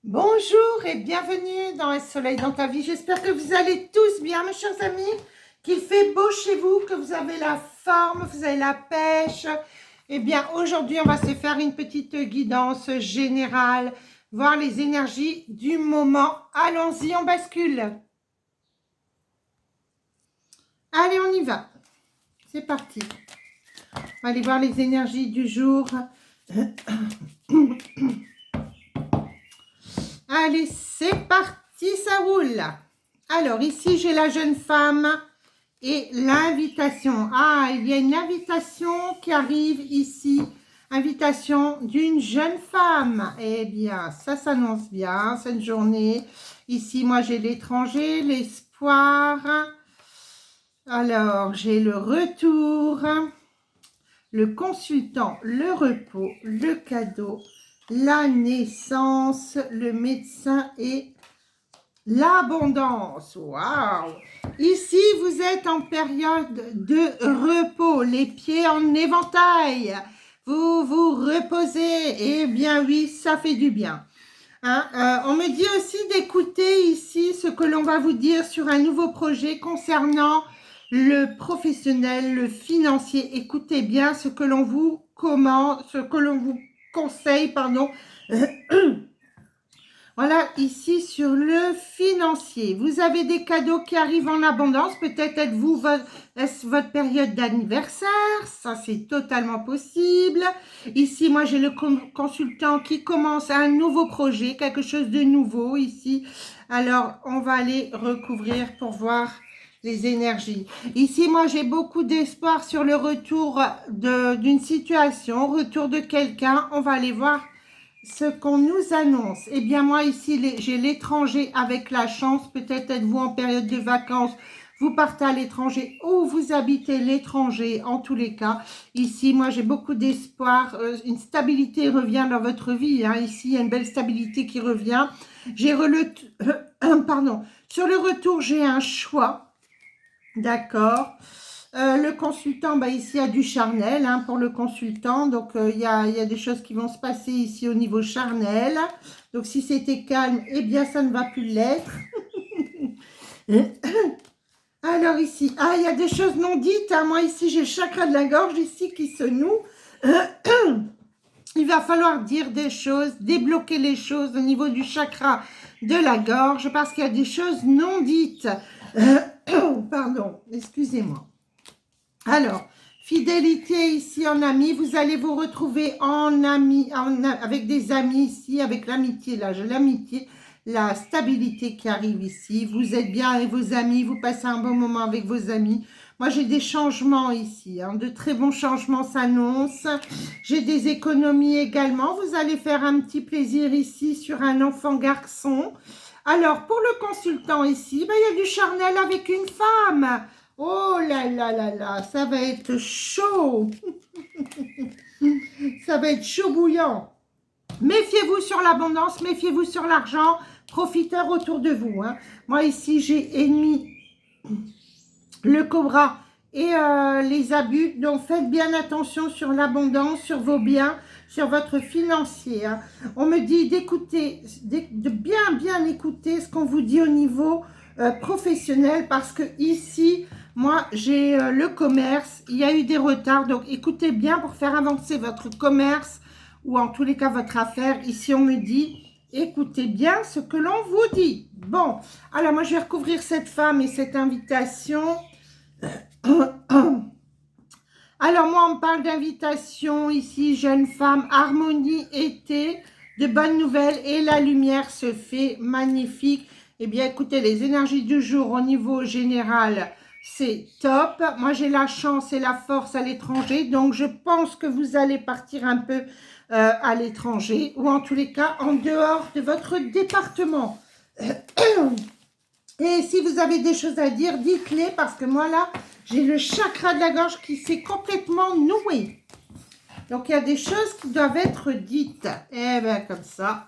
Bonjour et bienvenue dans Le Soleil dans ta vie. J'espère que vous allez tous bien, mes chers amis, qu'il fait beau chez vous, que vous avez la forme, vous avez la pêche. Eh bien, aujourd'hui, on va se faire une petite guidance générale, voir les énergies du moment. Allons-y, on bascule. Allez, on y va. C'est parti. On va aller voir les énergies du jour. Allez, c'est parti, ça roule. Alors, ici, j'ai la jeune femme et l'invitation. Ah, il y a une invitation qui arrive ici. Invitation d'une jeune femme. Eh bien, ça s'annonce bien, cette journée. Ici, moi, j'ai l'étranger, l'espoir. Alors, j'ai le retour, le consultant, le repos, le cadeau, la naissance, le médecin et l'abondance. Waouh! Ici, vous êtes en période de repos, les pieds en éventail. Vous vous reposez. Eh bien oui, ça fait du bien. Hein, on me dit aussi d'écouter ici ce que l'on va vous dire sur un nouveau projet concernant le professionnel, le financier. Écoutez bien ce que l'on vous commande, ce que l'on vous conseille, pardon. Voilà, ici sur le financier, vous avez des cadeaux qui arrivent en abondance. Peut-être est-ce votre période d'anniversaire, ça c'est totalement possible. Ici, moi j'ai le consultant qui commence un nouveau projet, quelque chose de nouveau ici. Alors, on va aller recouvrir pour voir les énergies. Ici, moi j'ai beaucoup d'espoir sur le retour d'une situation, retour de quelqu'un. On va aller voir ce qu'on nous annonce. Eh bien, moi, ici, j'ai l'étranger avec la chance. Peut-être êtes-vous en période de vacances. Vous partez à l'étranger ou vous habitez l'étranger. En tous les cas, ici, moi, j'ai beaucoup d'espoir. Une stabilité revient dans votre vie. Hein. Ici, il y a une belle stabilité qui revient. Pardon. Sur le retour, j'ai un choix. D'accord. Le consultant, bah, ici, il y a du charnel hein, pour le consultant. Donc, il y a des choses qui vont se passer ici au niveau charnel. Donc, si c'était calme, eh bien, ça ne va plus l'être. Alors, ici, ah, il y a des choses non dites. Hein. Moi, ici, j'ai le chakra de la gorge ici qui se noue. Il va falloir dire des choses, débloquer les choses au niveau du chakra de la gorge parce qu'il y a des choses non dites. Pardon, excusez-moi. Alors, fidélité ici en ami, vous allez vous retrouver en ami, avec des amis ici, avec l'amitié, là, j'ai l'amitié, la stabilité qui arrive ici. Vous êtes bien avec vos amis, vous passez un bon moment avec vos amis. Moi, j'ai des changements ici, hein, de très bons changements s'annoncent. J'ai des économies également. Vous allez faire un petit plaisir ici sur un enfant garçon. Alors, pour le consultant ici, ben, il y a du charnel avec une femme. Oh là là là là, ça va être chaud. Ça va être chaud bouillant. Méfiez-vous sur l'abondance, méfiez-vous sur l'argent. Profiteurs autour de vous. Hein. Moi ici, j'ai ennemi le cobra et les abus. Donc, faites bien attention sur l'abondance, sur vos biens, sur votre financier. Hein. On me dit d'écouter, de bien écouter ce qu'on vous dit au niveau professionnel parce que ici, moi, j'ai le commerce. Il y a eu des retards. Donc, écoutez bien pour faire avancer votre commerce ou en tous les cas votre affaire. Ici, on me dit, écoutez bien ce que l'on vous dit. Bon, alors moi, je vais recouvrir cette femme et cette invitation. Alors moi, on me parle d'invitation ici, jeune femme, harmonie, été, de bonnes nouvelles et la lumière se fait magnifique. Eh bien, écoutez, les énergies du jour au niveau général, c'est top. Moi, j'ai la chance et la force à l'étranger, donc je pense que vous allez partir un peu à l'étranger ou en tous les cas en dehors de votre département. Et si vous avez des choses à dire, dites-les parce que moi là, j'ai le chakra de la gorge qui s'est complètement noué. Donc il y a des choses qui doivent être dites. Eh bien comme ça.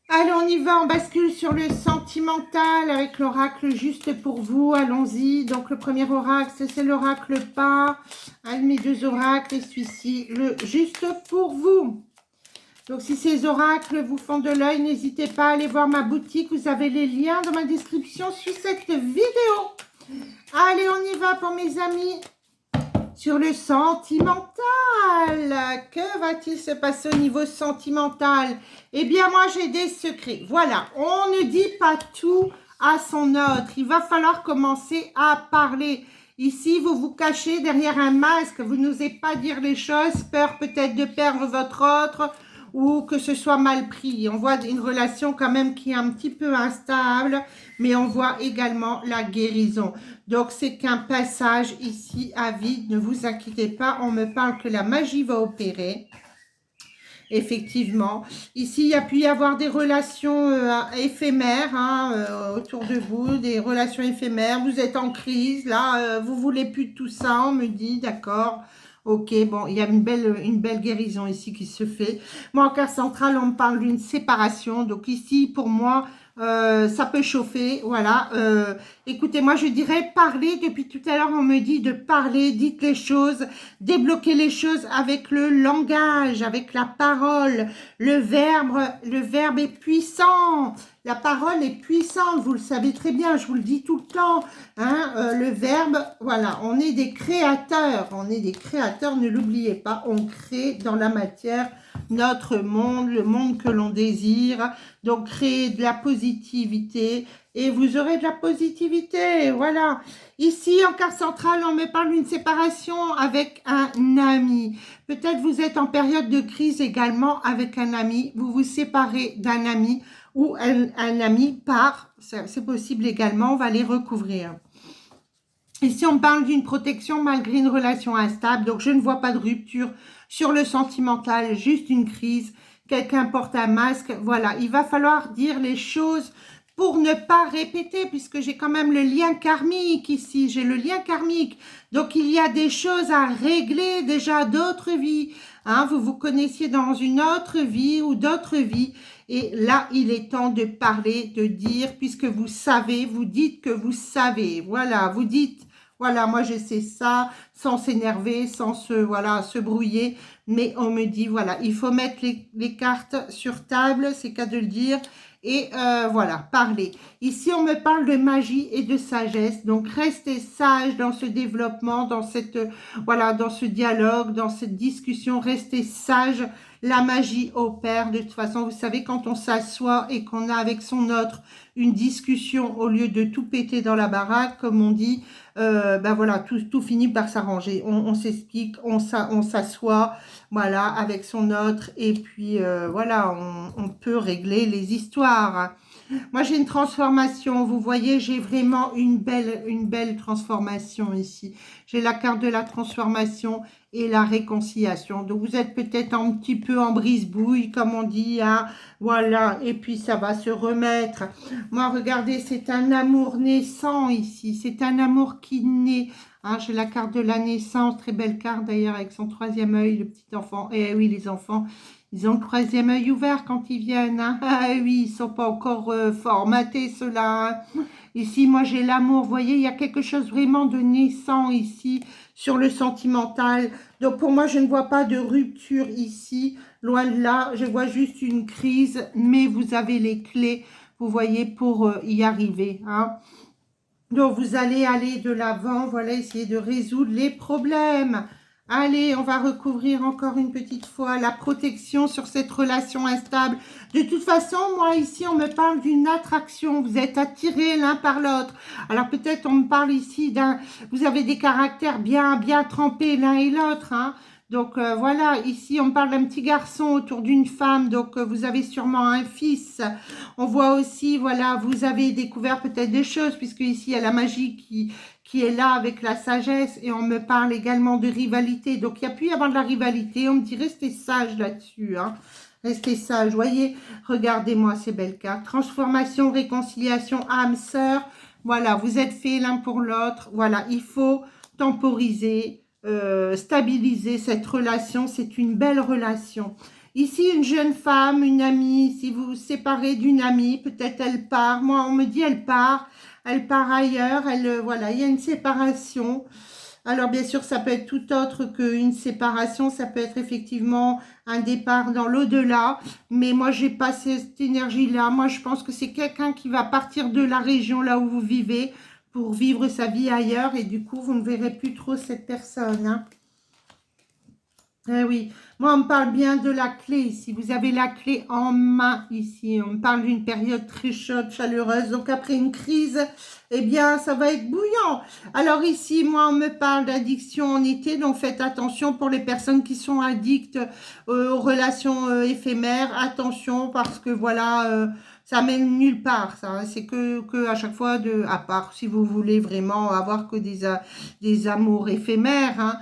Allez, on y va, on bascule sur le sentimental avec l'oracle juste pour vous. Allons-y. Donc le premier oracle, c'est l'oracle pas. Un de mes deux oracles et celui-ci, le juste pour vous. Donc, si ces oracles vous font de l'œil, n'hésitez pas à aller voir ma boutique. Vous avez les liens dans ma description sous cette vidéo. Allez, on y va pour mes amis. Sur le sentimental, que va-t-il se passer au niveau sentimental? Eh bien, moi, j'ai des secrets. Voilà, on ne dit pas tout à son autre. Il va falloir commencer à parler. Ici, vous vous cachez derrière un masque. Vous n'osez pas dire les choses. Peur peut-être de perdre votre autre ou que ce soit mal pris. On voit une relation quand même qui est un petit peu instable, mais on voit également la guérison. Donc, c'est qu'un passage ici à vide. Ne vous inquiétez pas, on me parle que la magie va opérer. Effectivement. Ici, il y a pu y avoir des relations éphémères autour de vous, des relations éphémères. Vous êtes en crise, là, vous voulez plus de tout ça, on me dit, d'accord. Ok, bon, il y a une belle guérison ici qui se fait. Moi, en cas central, on me parle d'une séparation. Donc ici, pour moi, ça peut chauffer, voilà. Écoutez, moi, je dirais parler. Depuis tout à l'heure, on me dit de parler, dites les choses, débloquer les choses avec le langage, avec la parole. Le verbe est puissant. La parole est puissante, vous le savez très bien, je vous le dis tout le temps. Hein, le verbe, voilà, on est des créateurs, ne l'oubliez pas, on crée dans la matière notre monde, le monde que l'on désire. Donc, créez de la positivité et vous aurez de la positivité, voilà. Ici, en carte centrale, on me parle d'une séparation avec un ami. Peut-être vous êtes en période de crise également avec un ami, vous vous séparez d'un ami ou un ami part, c'est possible également, on va les recouvrir. Ici, on parle d'une protection malgré une relation instable, donc je ne vois pas de rupture sur le sentimental, juste une crise, quelqu'un porte un masque, voilà, il va falloir dire les choses pour ne pas répéter, puisque j'ai quand même le lien karmique ici, j'ai le lien karmique, donc il y a des choses à régler déjà d'autres vies, hein, vous vous connaissiez dans une autre vie ou d'autres vies, et là, il est temps de parler, de dire, puisque vous savez, vous dites que vous savez, voilà, vous dites, voilà, moi je sais ça, sans s'énerver, sans se brouiller, mais on me dit, voilà, il faut mettre les cartes sur table, c'est qu'à de le dire, et voilà, parler. Ici, on me parle de magie et de sagesse, donc restez sage dans ce développement, dans cette, voilà, dans ce dialogue, dans cette discussion, restez sage. La magie opère, de toute façon, vous savez, quand on s'assoit et qu'on a avec son autre une discussion, au lieu de tout péter dans la baraque, comme on dit, ben voilà, tout finit par s'arranger. On s'explique, on s'assoit, voilà, avec son autre, et puis voilà, on peut régler les histoires. Moi, j'ai une transformation. Vous voyez, j'ai vraiment une belle transformation ici. J'ai la carte de la transformation et la réconciliation. Donc, vous êtes peut-être un petit peu en brise-bouille, comme on dit. Hein, voilà. Et puis, ça va se remettre. Moi, regardez, c'est un amour naissant ici. C'est un amour qui naît. Hein, j'ai la carte de la naissance. Très belle carte, d'ailleurs, avec son troisième œil, le petit enfant. Et oui, les enfants... Ils ont le troisième œil ouvert quand ils viennent. Hein. Ah oui, ils ne sont pas encore formatés, ceux-là. Hein. Ici, moi, j'ai l'amour. Vous voyez, il y a quelque chose vraiment de naissant ici sur le sentimental. Donc, pour moi, je ne vois pas de rupture ici. Loin de là, je vois juste une crise. Mais vous avez les clés, vous voyez, pour y arriver. Hein. Donc, vous allez aller de l'avant. Voilà, essayer de résoudre les problèmes. Allez, on va recouvrir encore une petite fois la protection sur cette relation instable. De toute façon, moi ici, on me parle d'une attraction. Vous êtes attirés l'un par l'autre. Alors peut-être on me parle ici d'un... Vous avez des caractères bien trempés l'un et l'autre. Hein. Donc voilà, ici on parle d'un petit garçon autour d'une femme. Donc vous avez sûrement un fils. On voit aussi, voilà, vous avez découvert peut-être des choses. Puisque ici il y a la magie qui est là avec la sagesse, et on me parle également de rivalité. Donc, il y a pu y avoir de la rivalité. On me dit, restez sage là-dessus. Hein. Restez sage. Voyez, regardez-moi ces belles cartes. Transformation, réconciliation, âme, sœur. Voilà, vous êtes faits l'un pour l'autre. Voilà, il faut temporiser, stabiliser cette relation. C'est une belle relation. Ici, une jeune femme, une amie, si vous vous séparez d'une amie, peut-être elle part. Moi, on me dit elle part ailleurs, voilà, il y a une séparation. Alors, bien sûr, ça peut être tout autre qu'une séparation. Ça peut être effectivement un départ dans l'au-delà. Mais moi, j'ai pas cette énergie-là. Moi, je pense que c'est quelqu'un qui va partir de la région là où vous vivez pour vivre sa vie ailleurs. Et du coup, vous ne verrez plus trop cette personne, hein. Eh oui, moi on me parle bien de la clé ici. Vous avez la clé en main ici. On me parle d'une période très chaude, chaleureuse. Donc après une crise, eh bien ça va être bouillant. Alors ici, moi on me parle d'addiction en été. Donc faites attention pour les personnes qui sont addictes aux relations éphémères. Attention parce que voilà, ça mène nulle part. Ça, c'est que à chaque fois à part si vous voulez vraiment avoir que des amours éphémères, hein.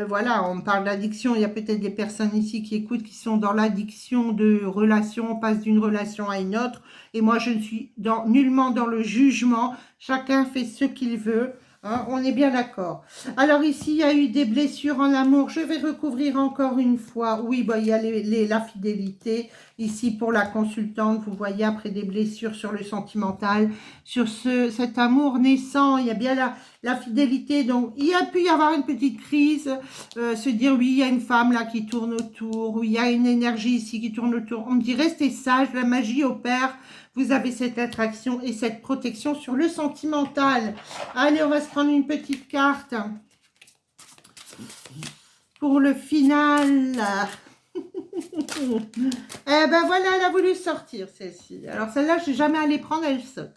Voilà, on parle d'addiction. Il y a peut-être des personnes ici qui écoutent qui sont dans l'addiction de relation, on passe d'une relation à une autre. Et moi, je ne suis nullement dans le jugement. Chacun fait ce qu'il veut. Hein, on est bien d'accord. Alors ici, il y a eu des blessures en amour. Je vais recouvrir encore une fois. Oui, bah, il y a la fidélité. Ici, pour la consultante, vous voyez, après des blessures sur le sentimental, sur cet amour naissant, il y a bien la fidélité. Donc, il y a pu y avoir une petite crise, se dire, oui, il y a une femme là qui tourne autour, oui, il y a une énergie ici qui tourne autour. On me dit, restez sage, la magie opère. Vous avez cette attraction et cette protection sur le sentimental. Allez, on va se prendre une petite carte pour le final. Eh ben voilà, elle a voulu sortir celle-ci. Alors celle-là, je n'ai jamais allé prendre, elle saute.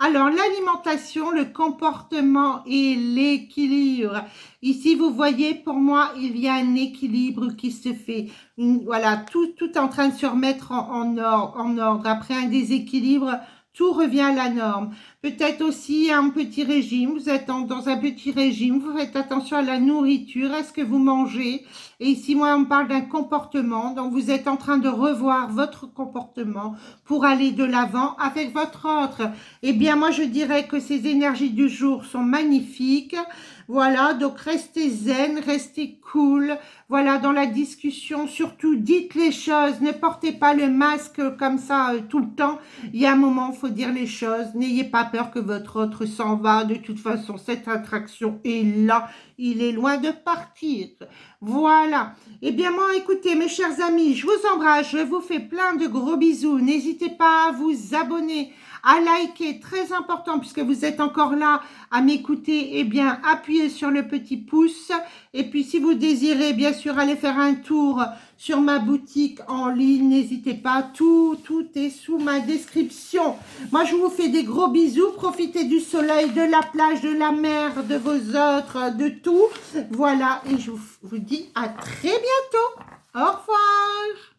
Alors, l'alimentation, le comportement et l'équilibre. Ici, vous voyez, pour moi, il y a un équilibre qui se fait. Voilà, tout est en train de se remettre en ordre. Après un déséquilibre, tout revient à la norme. Peut-être aussi un petit régime. Vous êtes dans un petit régime. Vous faites attention à la nourriture. Est-ce que vous mangez? Et ici, moi, on me parle d'un comportement. Donc, vous êtes en train de revoir votre comportement pour aller de l'avant avec votre autre. Eh bien, moi, je dirais que ces énergies du jour sont magnifiques. Voilà, donc restez zen, restez cool. Voilà, dans la discussion, surtout, dites les choses. Ne portez pas le masque comme ça tout le temps. Il y a un moment, il faut dire les choses. N'ayez pas peur que votre autre s'en va. De toute façon, cette attraction est là. Il est loin de partir. Voilà. Eh bien, moi, écoutez, mes chers amis, je vous embrasse. Je vous fais plein de gros bisous. N'hésitez pas à vous abonner, à liker, très important puisque vous êtes encore là à m'écouter, eh bien appuyez sur le petit pouce et puis si vous désirez bien sûr aller faire un tour sur ma boutique en ligne, n'hésitez pas, tout est sous ma description. Moi je vous fais des gros bisous, profitez du soleil, de la plage, de la mer, de vos autres, de tout, voilà, et je vous dis à très bientôt, au revoir.